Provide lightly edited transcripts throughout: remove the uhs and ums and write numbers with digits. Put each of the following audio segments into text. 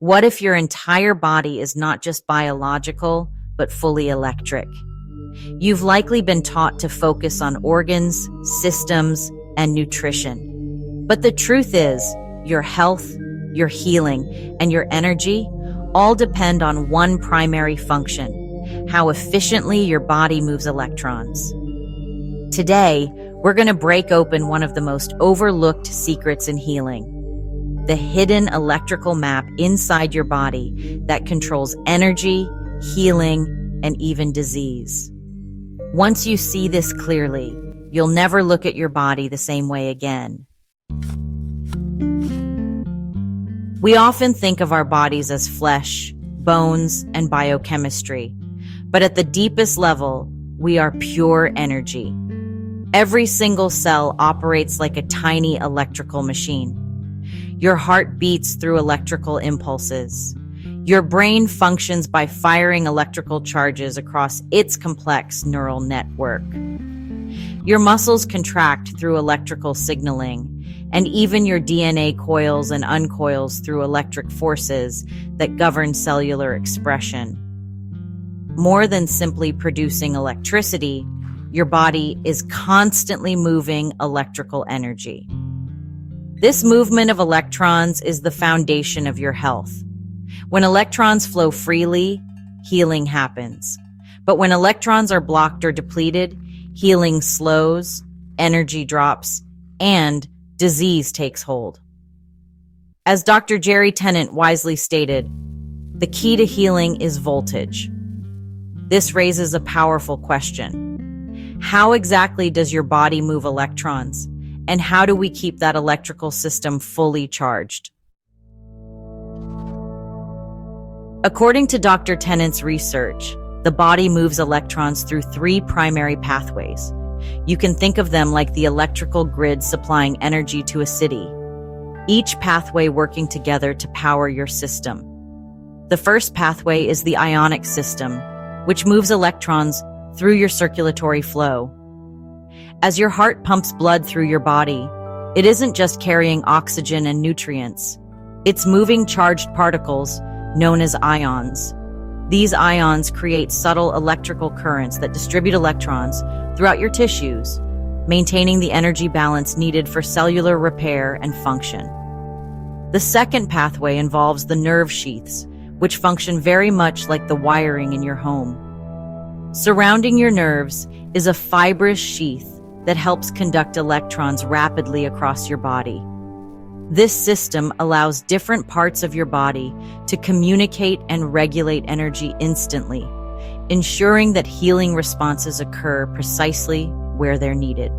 What if your entire body is not just biological, but fully electric? You've likely been taught to focus on organs, systems, and nutrition. But the truth is, your health, your healing, and your energy all depend on one primary function: how efficiently your body moves electrons. Today, we're going to break open one of the most overlooked secrets in healing: the hidden electrical map inside your body that controls energy, healing, and even disease. Once you see this clearly, you'll never look at your body the same way again. We often think of our bodies as flesh, bones, and biochemistry, but at the deepest level, we are pure energy. Every single cell operates like a tiny electrical machine. Your heart beats through electrical impulses. Your brain functions by firing electrical charges across its complex neural network. Your muscles contract through electrical signaling, and even your DNA coils and uncoils through electric forces that govern cellular expression. More than simply producing electricity, your body is constantly moving electrical energy. This movement of electrons is the foundation of your health. When electrons flow freely, healing happens. But when electrons are blocked or depleted, healing slows, energy drops, and disease takes hold. As Dr. Tennant wisely stated, the key to healing is voltage. This raises a powerful question. How exactly does your body move electrons? And how do we keep that electrical system fully charged? According to Dr. Tennant's research, the body moves electrons through three primary pathways. You can think of them like the electrical grid supplying energy to a city, each pathway working together to power your system. The first pathway is the ionic system, which moves electrons through your circulatory flow. As your heart pumps blood through your body, it isn't just carrying oxygen and nutrients. It's moving charged particles known as ions. These ions create subtle electrical currents that distribute electrons throughout your tissues, maintaining the energy balance needed for cellular repair and function. The second pathway involves the nerve sheaths, which function very much like the wiring in your home. Surrounding your nerves is a fibrous sheath that helps conduct electrons rapidly across your body. This system allows different parts of your body to communicate and regulate energy instantly, ensuring that healing responses occur precisely where they're needed.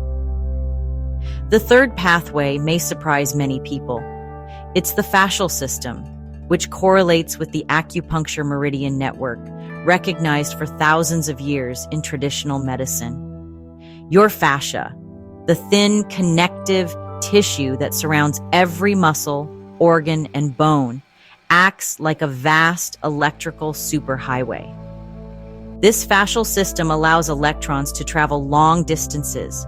The third pathway may surprise many people. It's the fascial system, which correlates with the acupuncture meridian network, recognized for thousands of years in traditional medicine. Your fascia, the thin connective tissue that surrounds every muscle, organ, and bone, acts like a vast electrical superhighway. This fascial system allows electrons to travel long distances,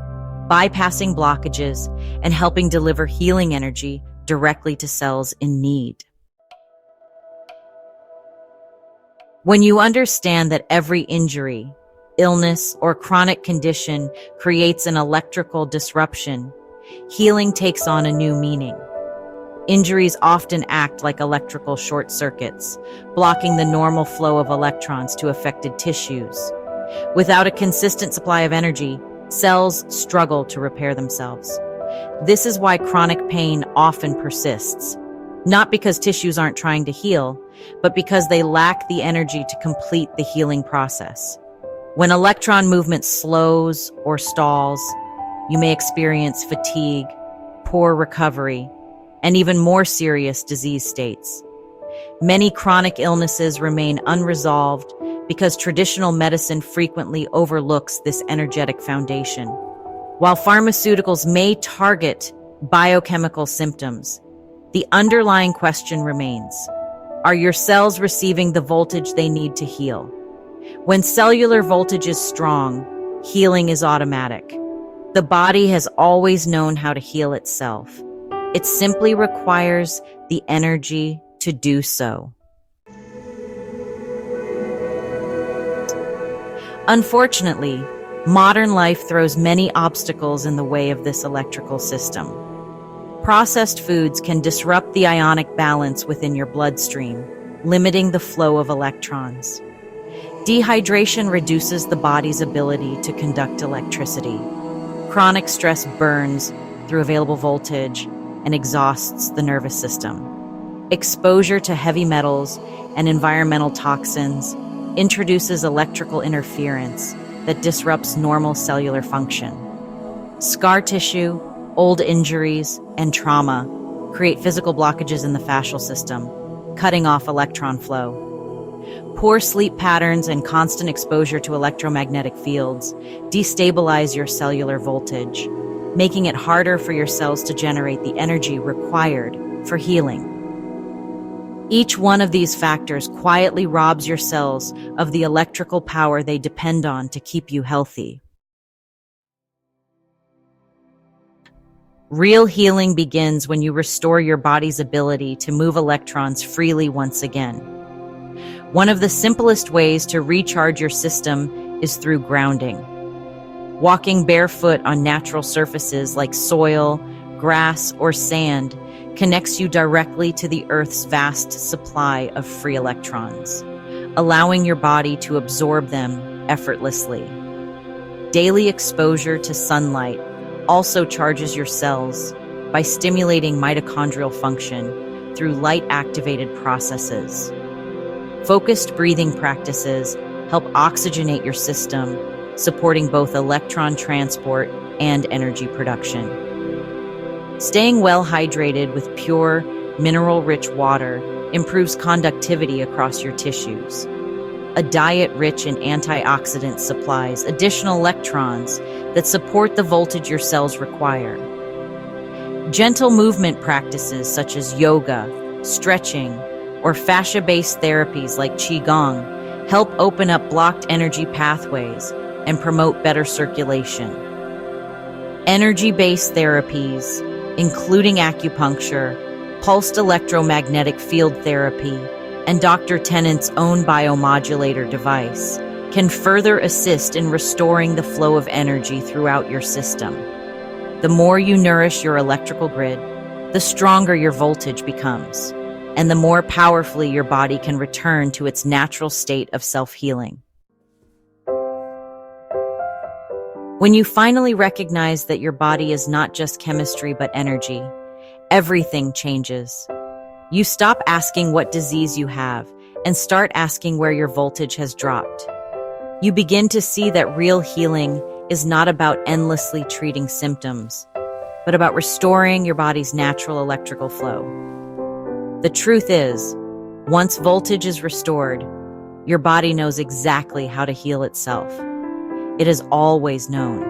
bypassing blockages and helping deliver healing energy directly to cells in need. When you understand that every injury, illness, or chronic condition creates an electrical disruption, healing takes on a new meaning. Injuries often act like electrical short circuits, blocking the normal flow of electrons to affected tissues. Without a consistent supply of energy, cells struggle to repair themselves. This is why chronic pain often persists, not because tissues aren't trying to heal, but because they lack the energy to complete the healing process. When electron movement slows or stalls, you may experience fatigue, poor recovery, and even more serious disease states. Many chronic illnesses remain unresolved because traditional medicine frequently overlooks this energetic foundation. While pharmaceuticals may target biochemical symptoms, the underlying question remains: are your cells receiving the voltage they need to heal? When cellular voltage is strong, healing is automatic. The body has always known how to heal itself. It simply requires the energy to do so. Unfortunately, modern life throws many obstacles in the way of this electrical system. Processed foods can disrupt the ionic balance within your bloodstream, limiting the flow of electrons. Dehydration reduces the body's ability to conduct electricity. Chronic stress burns through available voltage and exhausts the nervous system. Exposure to heavy metals and environmental toxins introduces electrical interference that disrupts normal cellular function. Scar tissue, old injuries, and trauma create physical blockages in the fascial system, cutting off electron flow. Poor sleep patterns and constant exposure to electromagnetic fields destabilize your cellular voltage, making it harder for your cells to generate the energy required for healing. Each one of these factors quietly robs your cells of the electrical power they depend on to keep you healthy. Real healing begins when you restore your body's ability to move electrons freely once again. One of the simplest ways to recharge your system is through grounding. Walking barefoot on natural surfaces like soil, grass, or sand connects you directly to the Earth's vast supply of free electrons, allowing your body to absorb them effortlessly. Daily exposure to sunlight also charges your cells by stimulating mitochondrial function through light-activated processes. Focused breathing practices help oxygenate your system, supporting both electron transport and energy production. Staying well hydrated with pure, mineral-rich water improves conductivity across your tissues. A diet rich in antioxidants supplies additional electrons that support the voltage your cells require. Gentle movement practices such as yoga, stretching, or fascia-based therapies like Qigong help open up blocked energy pathways and promote better circulation. Energy-based therapies, including acupuncture, pulsed electromagnetic field therapy, and Dr. Tennant's own biomodulator device, can further assist in restoring the flow of energy throughout your system. The more you nourish your electrical grid, the stronger your voltage becomes, and the more powerfully your body can return to its natural state of self-healing. When you finally recognize that your body is not just chemistry but energy, everything changes. You stop asking what disease you have and start asking where your voltage has dropped. You begin to see that real healing is not about endlessly treating symptoms, but about restoring your body's natural electrical flow. The truth is, once voltage is restored, your body knows exactly how to heal itself. It has always known.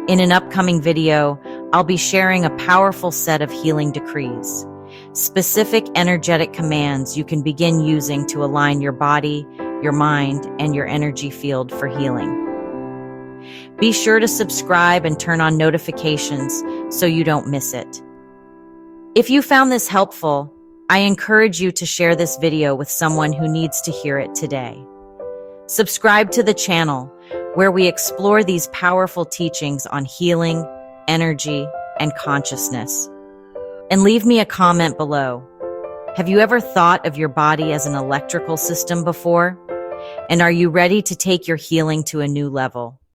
In an upcoming video, I'll be sharing a powerful set of healing decrees, specific energetic commands you can begin using to align your body, your mind, and your energy field for healing. Be sure to subscribe and turn on notifications so you don't miss it. If you found this helpful, I encourage you to share this video with someone who needs to hear it today. Subscribe to the channel where we explore these powerful teachings on healing, energy, and consciousness. And leave me a comment below. Have you ever thought of your body as an electrical system before? And are you ready to take your healing to a new level?